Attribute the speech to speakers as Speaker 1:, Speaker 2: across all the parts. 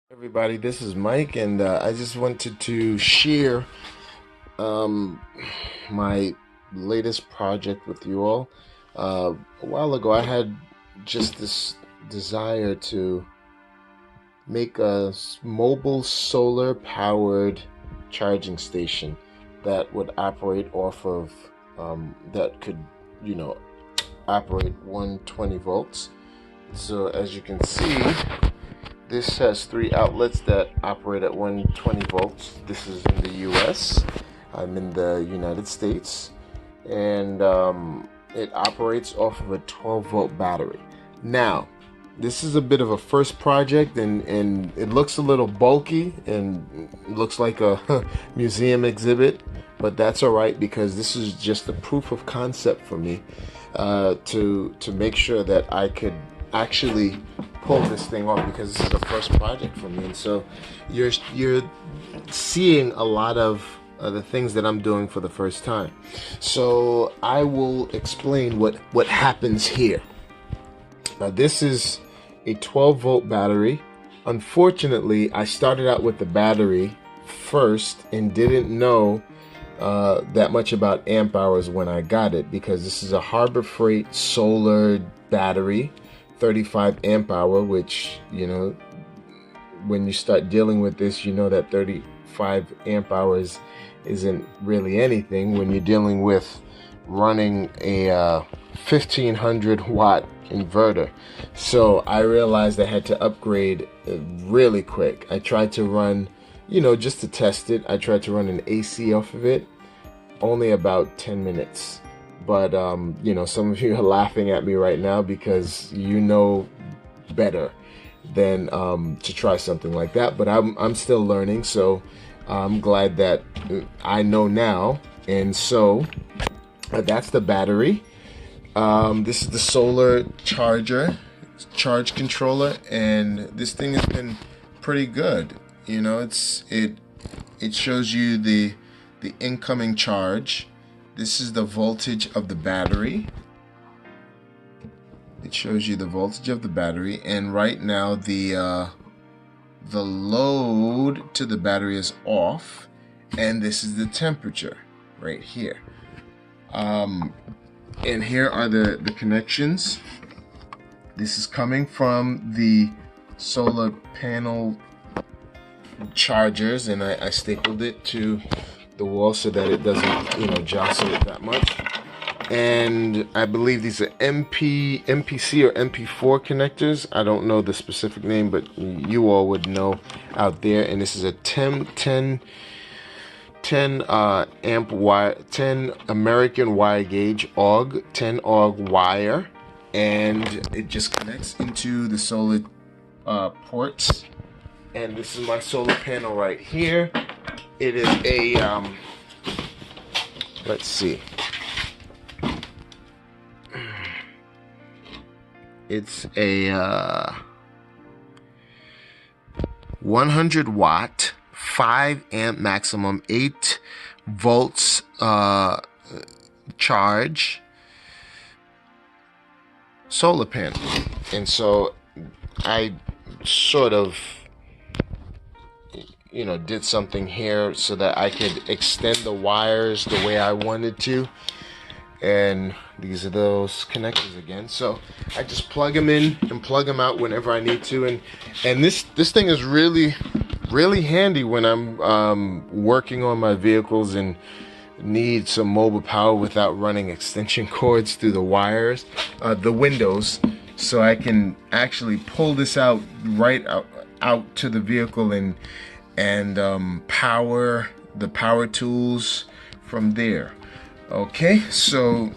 Speaker 1: Everybody, this is Mike, and I just wanted to share um, my latest project with you all. A while ago, I had just this desire to make a mobile solar powered charging station that would operate off of, that could, you know, operate 120 volts. So, as you can see, this has three outlets that operate at 120 volts. This is in the US. I'm in the United States. And it operates off of a 12 volt battery. Now, this is a bit of a first project, and it looks a little bulky and looks like a museum exhibit. But that's all right, because this is just a proof of concept for me, to make sure that I could actually pull this thing off, because this is the first project for me. And so you're seeing a lot of the things that I'm doing for the first time. So I will explain what happens here. Now, this is a 12 volt battery. Unfortunately, I started out with the battery first and didn't know that much about amp hours when I got it, because this is a Harbor Freight solar battery, 35 amp hour, which, when you start dealing with this, you know that 35 amp hours isn't really anything when you're dealing with running a 1500 watt inverter. So I realized I had to upgrade really quick. I tried to run, just to test it, I tried to run an AC off of it, only about 10 minutes. But, some of you are laughing at me right now, because you know better than to try something like that. But I'm still learning, so I'm glad that I know now. And so that's the battery. This is the solar charge controller, and this thing has been pretty good. It shows you the incoming charge. This is the voltage of the battery. It shows you the voltage of the battery, and right now the load to the battery is off, and this is the temperature right here. And here are the connections. This is coming from the solar panel chargers, and I stapled it to the wall so that it doesn't, jostle it that much. And I believe these are MPC or MP4 connectors. I don't know the specific name, but you all would know out there. And this is a 10 amp wire, 10 American wire gauge AUG, 10 AUG wire, and it just connects into the solar ports. And this is my solar panel right here. It is a let's see. It's a 100 watt, 5 amp maximum, 8 volts charge solar panel. And so I sort of did something here so that I could extend the wires the way I wanted to. And these are those connectors again. So I just plug them in and plug them out whenever I need to. And this thing is really, really handy when I'm working on my vehicles and need some mobile power without running extension cords through the wires, the windows. So I can actually pull this out right out to the vehicle and power the power tools from there. Okay, so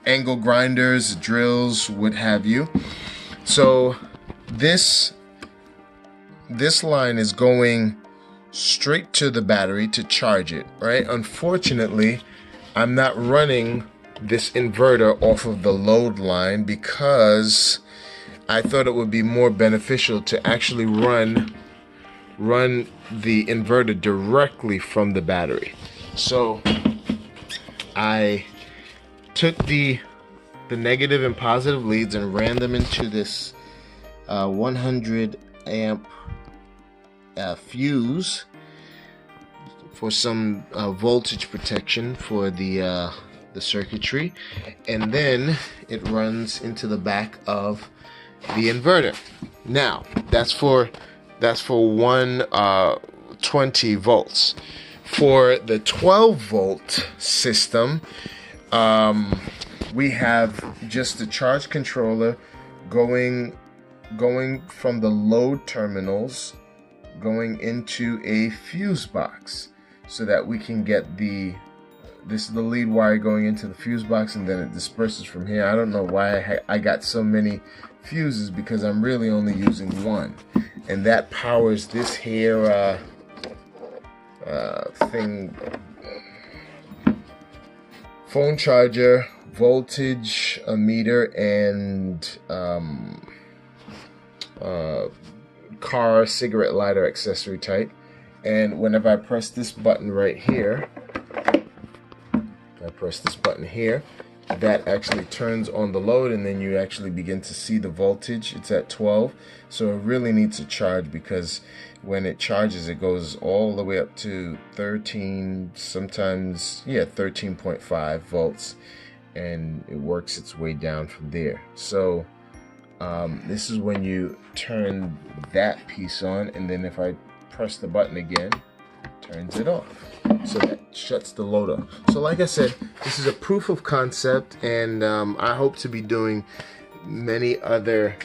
Speaker 1: angle grinders, drills, what have you. So this line is going straight to the battery to charge it, right? Unfortunately, I'm not running this inverter off of the load line, because I thought it would be more beneficial to actually run the inverter directly from the battery. So I took the negative and positive leads and ran them into this 100 amp fuse for some voltage protection for the circuitry, and then it runs into the back of the inverter. Now that's for 120 volts. For the 12 volt system, we have just the charge controller going from the load terminals going into a fuse box, so that we can get this is the lead wire going into the fuse box, and then it disperses from here. I don't know why I got so many fuses, because I'm really only using one, and that powers this here thing, phone charger, voltage meter, and car cigarette lighter accessory type. And whenever I press this button right here, that actually turns on the load, and then you actually begin to see the voltage. It's at 12, so it really needs to charge, because when it charges, it goes all the way up to 13, sometimes 13.5 volts, and it works its way down from there. So this is when you turn that piece on, and then if I press the button again, it turns it off. So that shuts the load off. So like I said, this is a proof of concept, and I hope to be doing many other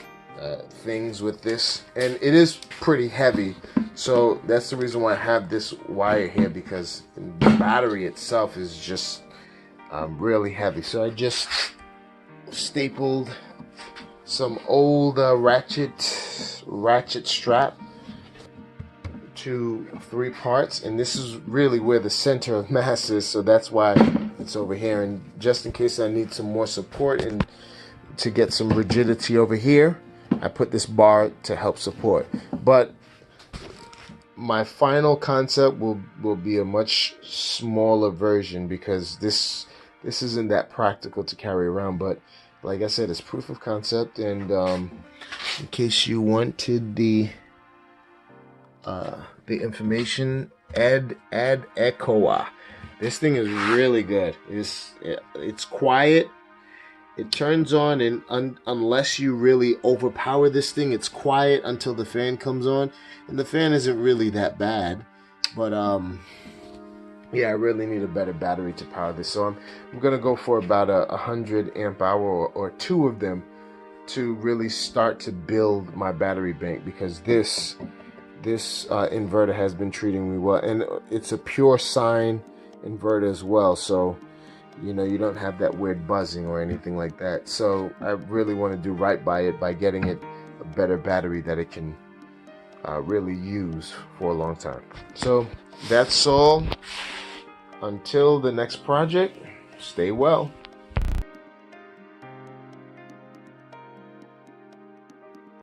Speaker 1: things with this. And it is pretty heavy, so that's the reason why I have this wire here, because the battery itself is just really heavy. So I just stapled some old ratchet strap to 3 parts, and this is really where the center of mass is, so that's why it's over here. And just in case I need some more support and to get some rigidity over here, I put this bar to help support. But my final concept will be a much smaller version, because this isn't that practical to carry around. But like I said, it's proof of concept, and in case you wanted the information, Ed Ecoa. This thing is really good. It's quiet. It turns on, and unless you really overpower this thing, it's quiet until the fan comes on, and the fan isn't really that bad. But yeah, I really need a better battery to power this. So I'm gonna go for about 100 amp hour or 2 of them to really start to build my battery bank, because this inverter has been treating me well, and it's a pure sine inverter as well, so you know, you don't have that weird buzzing or anything like that. So I really want to do right by it by getting it a better battery that it can really use for a long time. So that's all. Until the next project, stay well.